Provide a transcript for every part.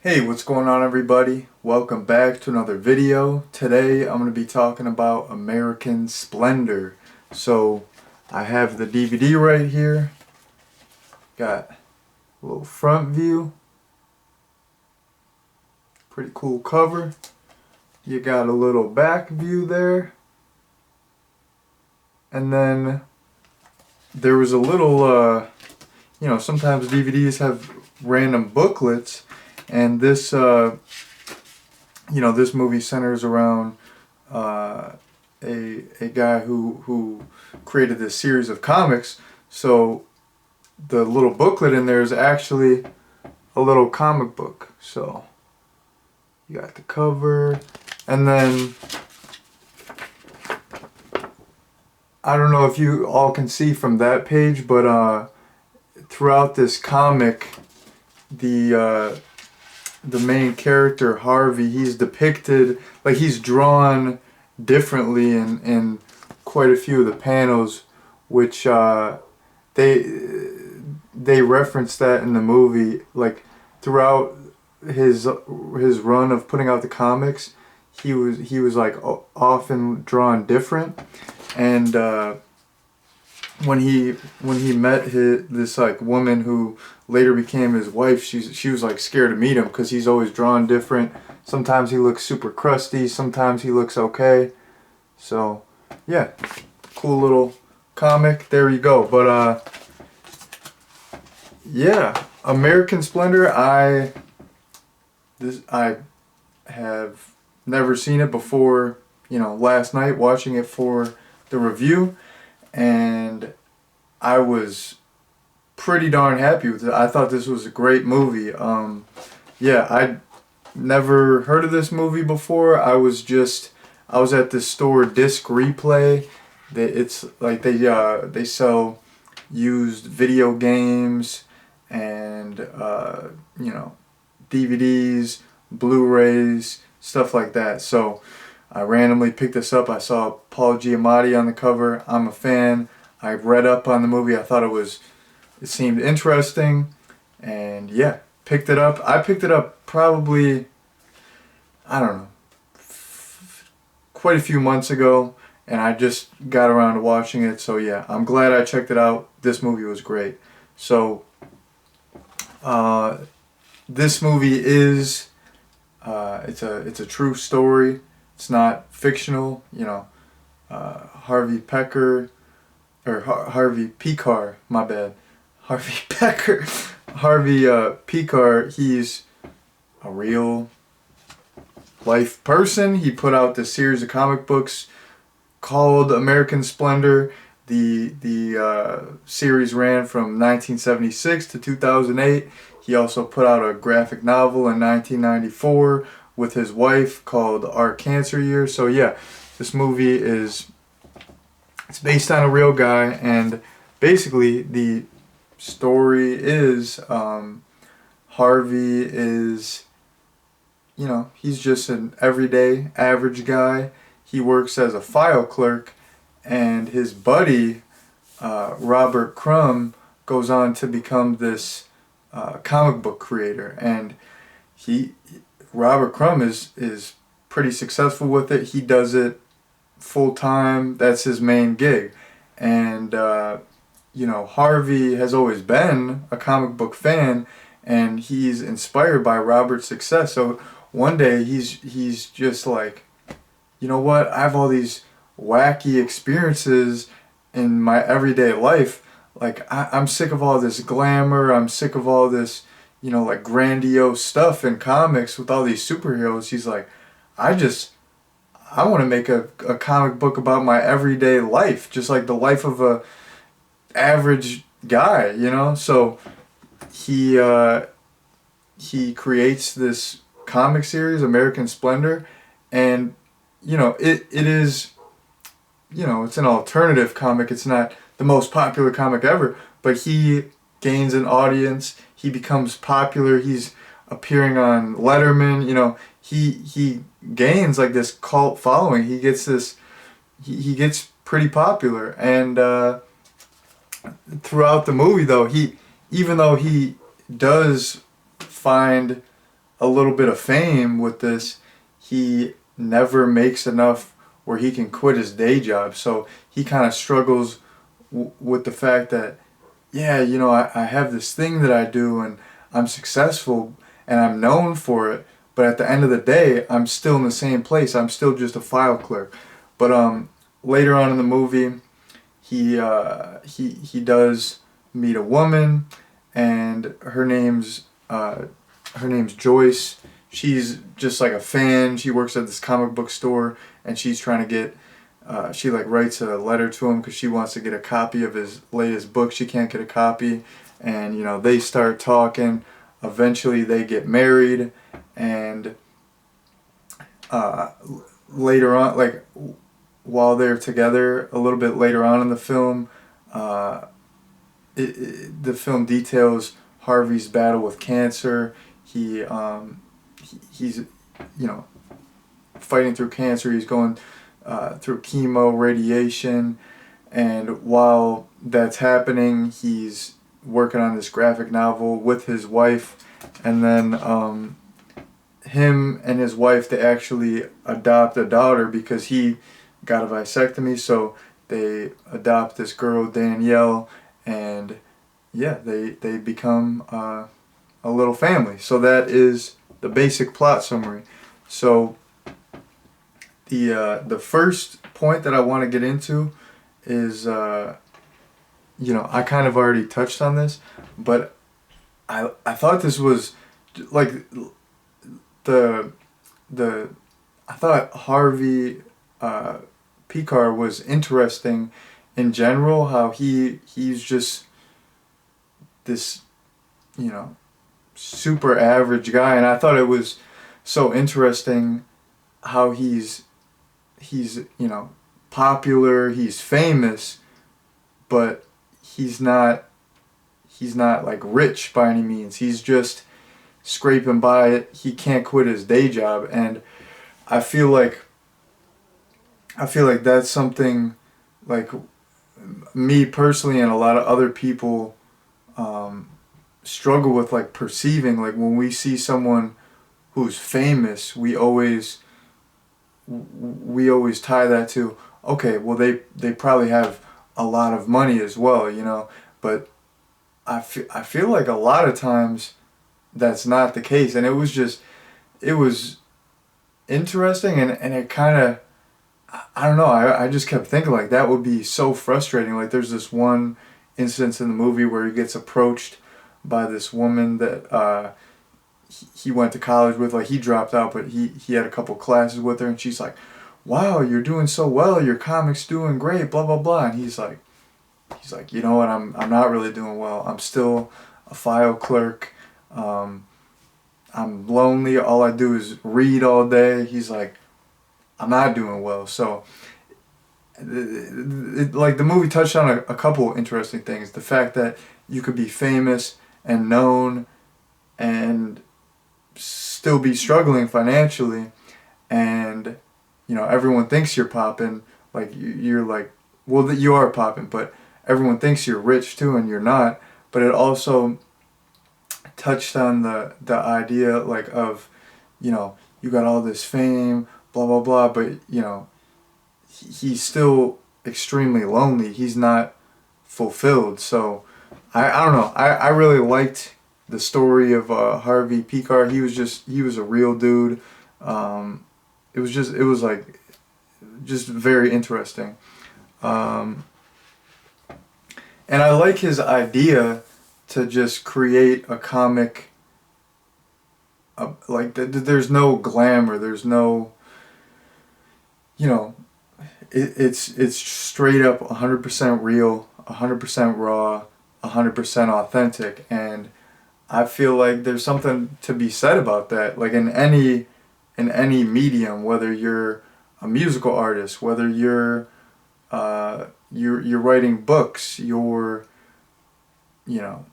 Hey, what's going on everybody? Welcome back to another video. Today I'm going to be talking about American Splendor. So I have the DVD right here. Got a little front view. Pretty cool cover. You got a little back view there. And then there was a little, sometimes DVDs have random booklets. And this this movie centers around a guy who created this series of comics. So the little booklet in there is actually a little comic book. So you got the cover, and then I don't know if you all can see from that page, but throughout this comic, the main character, Harvey, he's depicted, like he's drawn differently in quite a few of the panels, which they reference that in the movie. Like throughout his run of putting out the comics, he was like often drawn different, and when he met this like woman who later became his wife, she was like scared to meet him because he's always drawn different. Sometimes he looks super crusty, sometimes he looks okay. So yeah, cool little comic. There you go. But yeah, American Splendor. I have never seen it before. Last night watching it for the review, and I was pretty darn happy with it. I thought this was a great movie. Yeah, I'd never heard of this movie before. I was at this store, Disc Replay. It's like they sell used video games and DVDs, Blu-rays, stuff like that. So I randomly picked this up. I saw Paul Giamatti on the cover. I'm a fan. I read up on the movie. I thought it seemed interesting, and yeah, picked it up. I picked it up probably, I don't know, quite a few months ago, and I just got around to watching it. So yeah, I'm glad I checked it out. This movie was great. So this movie is it's a true story. It's not fictional. Harvey Pecker. Or Harvey Picar, my bad. Harvey Pecker. Harvey Picar, he's a real life person. He put out this series of comic books called American Splendor. The series ran from 1976 to 2008. He also put out a graphic novel in 1994 with his wife called Our Cancer Year. So yeah, this movie it's based on a real guy, and basically the story is Harvey is, he's just an everyday average guy. He works as a file clerk, and his buddy Robert Crumb goes on to become this comic book creator, and Robert Crumb is pretty successful with it. He does it full time. That's his main gig. And Harvey has always been a comic book fan, and he's inspired by Robert's success. So one day he's just like, you know what, I have all these wacky experiences in my everyday life. Like I'm sick of all this glamour, I'm sick of all this like grandiose stuff in comics with all these superheroes. He's like, I want to make a comic book about my everyday life, just like the life of a average guy, So he creates this comic series, American Splendor, and it is, it's an alternative comic. It's not the most popular comic ever, but he gains an audience. He becomes popular. He's appearing on Letterman. He gains like this cult following. He gets he gets pretty popular, and throughout the movie though, even though he does find a little bit of fame with this, he never makes enough where he can quit his day job. So he kind of struggles with the fact that, yeah, you know, I have this thing that I do and I'm successful and I'm known for it, but at the end of the day, I'm still in the same place. I'm still just a file clerk. But later on in the movie, he does meet a woman, and her name's Joyce. She's just like a fan. She works at this comic book store, and she's trying to get. She like writes a letter to him because she wants to get a copy of his latest book. She can't get a copy, and you know they start talking. Eventually, they get married, and later on, like while they're together, a little bit later on in the film, uh, the film details Harvey's battle with cancer. He's you know fighting through cancer. He's going through chemo, radiation, and while that's happening, he's working on this graphic novel with his wife, and then him and his wife, they actually adopt a daughter because he got a vasectomy, so they adopt this girl Danielle, and yeah, they become a little family. So that is the basic plot summary. So the first point that I want to get into is you know, I kind of already touched on this, but I thought this was like the I thought Harvey Picar was interesting in general. How he's just this, you know, super average guy, and I thought it was so interesting how he's you know popular, he's famous, but he's not like rich by any means. He's just scraping by it. He can't quit his day job, and I feel like that's something like me personally and a lot of other people struggle with, like perceiving. Like when we see someone who's famous, we always tie that to, okay, well they probably have a lot of money as well, you know. But I feel like a lot of times that's not the case, and it was interesting, and it kind of, I don't know, I just kept thinking like that would be so frustrating. Like there's this one instance in the movie where he gets approached by this woman that he went to college with. Like he dropped out, but he had a couple classes with her, and she's like, wow, you're doing so well, your comic's doing great, blah blah blah. And he's like, you know what, I'm not really doing well. I'm still a file clerk. I'm lonely. All I do is read all day. He's like, I'm not doing well. So like the movie touched on a couple interesting things. The fact that you could be famous and known and still be struggling financially, and you know everyone thinks you're popping. Like you're like, well, that you are popping, but everyone thinks you're rich too, and you're not. But it also touched on the idea like of, you know, you got all this fame, blah blah blah, but you know he's still extremely lonely. He's not fulfilled. So I don't know. I really liked the story of Harvey Picar. He was a real dude. It was like just very interesting. And I like his idea to just create a comic. Like there's no glamour. There's no, you know, it's straight up 100% real, 100% raw, 100% authentic, and I feel like there's something to be said about that. Like in any medium, whether you're a musical artist, whether you're writing books, you're, you know,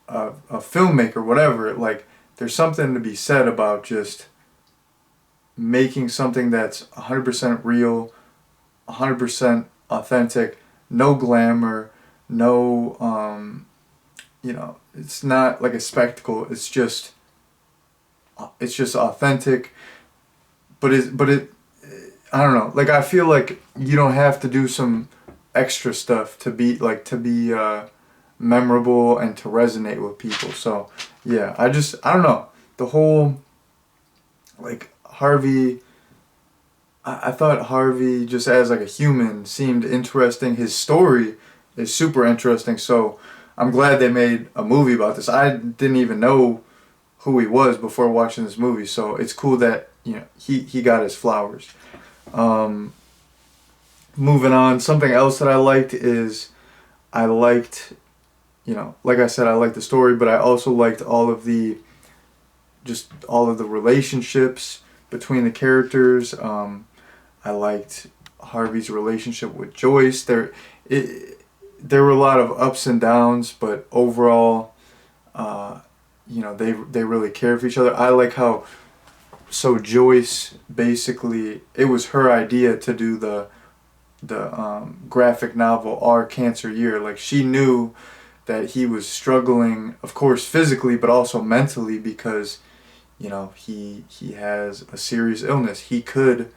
a filmmaker, whatever. Like there's something to be said about just making something that's 100% real, 100% authentic, no glamour, no you know, it's not like a spectacle. It's just it's just authentic. But it I don't know. Like I feel like you don't have to do some extra stuff to be memorable and to resonate with people. So yeah, I don't know. The whole like Harvey I thought Harvey just as like a human seemed interesting. His story is super interesting. So I'm glad they made a movie about this. I didn't even know who he was before watching this movie. So it's cool that, you know, he got his flowers. Um, Moving on, something else that I liked is I liked, you know, like I said, I liked the story, but I also liked all of the relationships between the characters. I liked Harvey's relationship with Joyce. There were a lot of ups and downs, but overall, you know, they really care for each other. I like how Joyce basically it was her idea to do the graphic novel Our Cancer Year. Like she knew that he was struggling, of course, physically, but also mentally because, you know, he has a serious illness. He could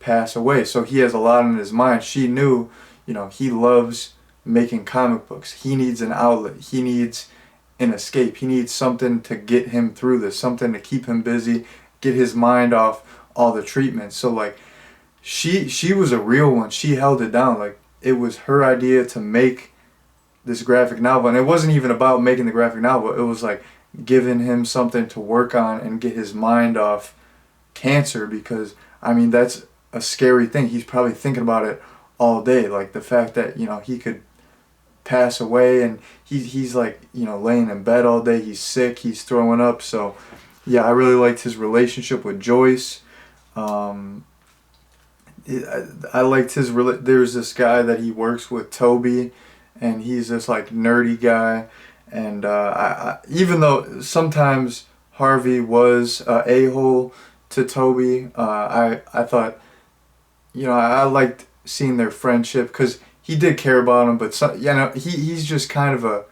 pass away, so he has a lot on his mind. She knew, you know, he loves making comic books. He needs an outlet. He needs an escape. He needs something to get him through this, something to keep him busy, get his mind off all the treatment. So like she was a real one. She held it down. Like it was her idea to make this graphic novel, and it wasn't even about making the graphic novel. It was like giving him something to work on and get his mind off cancer, because I mean that's a scary thing. He's probably thinking about it all day, like the fact that, you know, he could pass away, and he's like, you know, laying in bed all day. He's sick. He's throwing up. So yeah, I really liked his relationship with Joyce. I liked there's this guy that he works with, Toby, and he's this like nerdy guy, and even though sometimes Harvey was a a-hole to Toby, I thought, you know, I liked seeing their friendship because he did care about him, but you know, he's just kind of a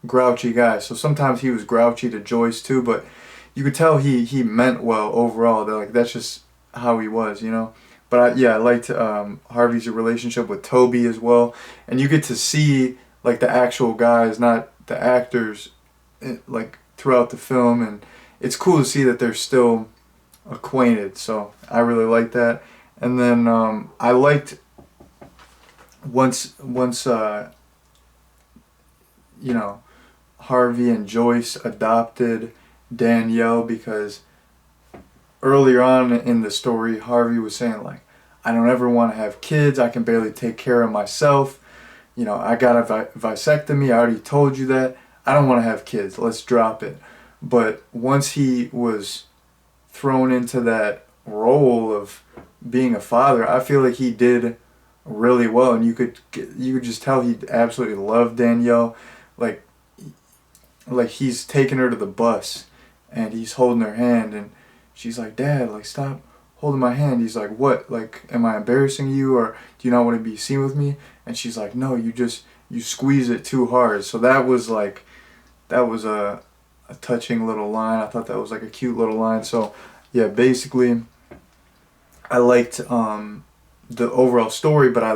grouchy guy. So sometimes he was grouchy to Joyce too, but you could tell he meant well overall. They're like, that's just how he was, you know. But I liked Harvey's relationship with Toby as well, and you get to see like the actual guys, not the actors, like throughout the film, and it's cool to see that they're still acquainted. So I really like that. And then I liked once you know, Harvey and Joyce adopted Danielle, because earlier on in the story, Harvey was saying like, I don't ever want to have kids. I can barely take care of myself. You know, I got a vasectomy. I already told you that. I don't want to have kids. Let's drop it. But once he was thrown into that role of being a father, I feel like he did really well, and you could just tell he absolutely loved Danielle. Like he's taking her to the bus, and he's holding her hand, and she's like, Dad, like stop holding my hand. He's like, what? Like, am I embarrassing you, or do you not want to be seen with me? And she's like, no, you squeeze it too hard. So that was a touching little line. I thought that was like a cute little line. So yeah, basically I liked the overall story, but I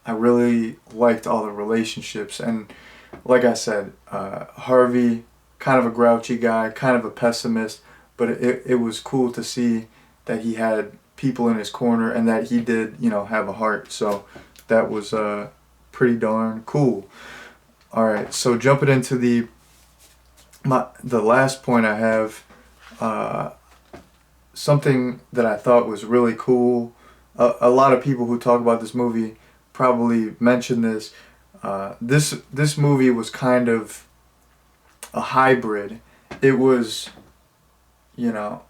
really liked all the relationships. And like I said, Harvey, kind of a grouchy guy, kind of a pessimist, but it was cool to see that he had people in his corner and that he did, you know, have a heart. So that was pretty darn cool. All right, so jumping into the last point I have, something that I thought was really cool. A lot of people who talk about this movie probably mention this. This movie was kind of a hybrid. It was, you know,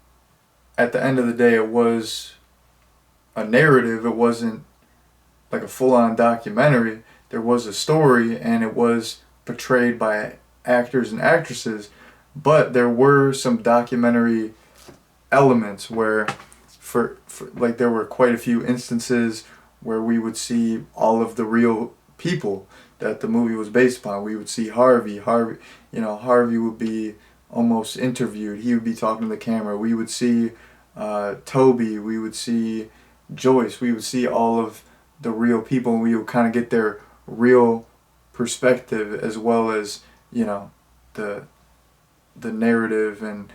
at the end of the day, it was a narrative. It wasn't like a full-on documentary. There was a story, and it was portrayed by actors and actresses, but there were some documentary elements where for like there were quite a few instances where we would see all of the real people that the movie was based upon. We would see Harvey, you know, Harvey would be almost interviewed. He would be talking to the camera. We would see Toby, we would see Joyce, we would see all of the real people, and we would kind of get their real perspective, as well as, you know, the narrative and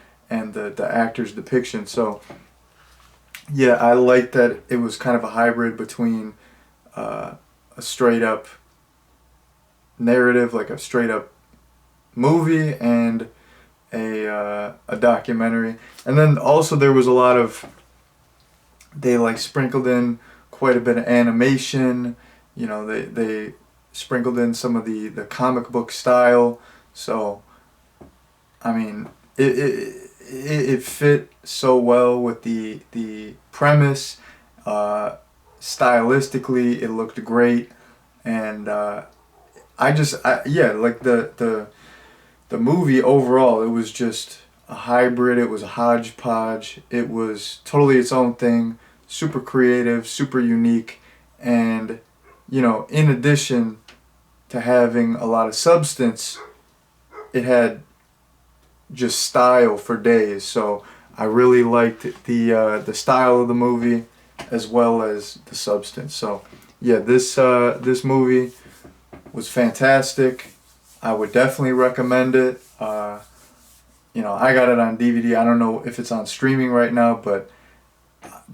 the actor's depiction. So yeah, I like that it was kind of a hybrid between a straight up narrative, like a straight up movie, and a documentary. And then also there was a lot of, they like sprinkled in quite a bit of animation. You know, they sprinkled in some of the comic book style. So I mean, it fit so well with the premise. Stylistically, it looked great, and yeah, like the movie overall, it was just a hybrid. It was a hodgepodge. It was totally its own thing, super creative, super unique, and you know, in addition to having a lot of substance, it had just style for days. So I really liked the style of the movie as well as the substance. So yeah, this movie was fantastic. I would definitely recommend it. You know, I got it on DVD. I don't know if it's on streaming right now, but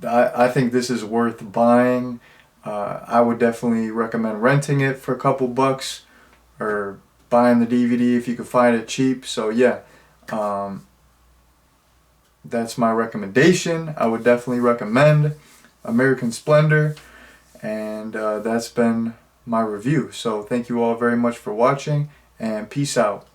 I think this is worth buying. I would definitely recommend renting it for a couple bucks, or buying the DVD if you could find it cheap. So yeah, that's my recommendation. I would definitely recommend American Splendor, and that's been my review. So thank you all very much for watching, and peace out.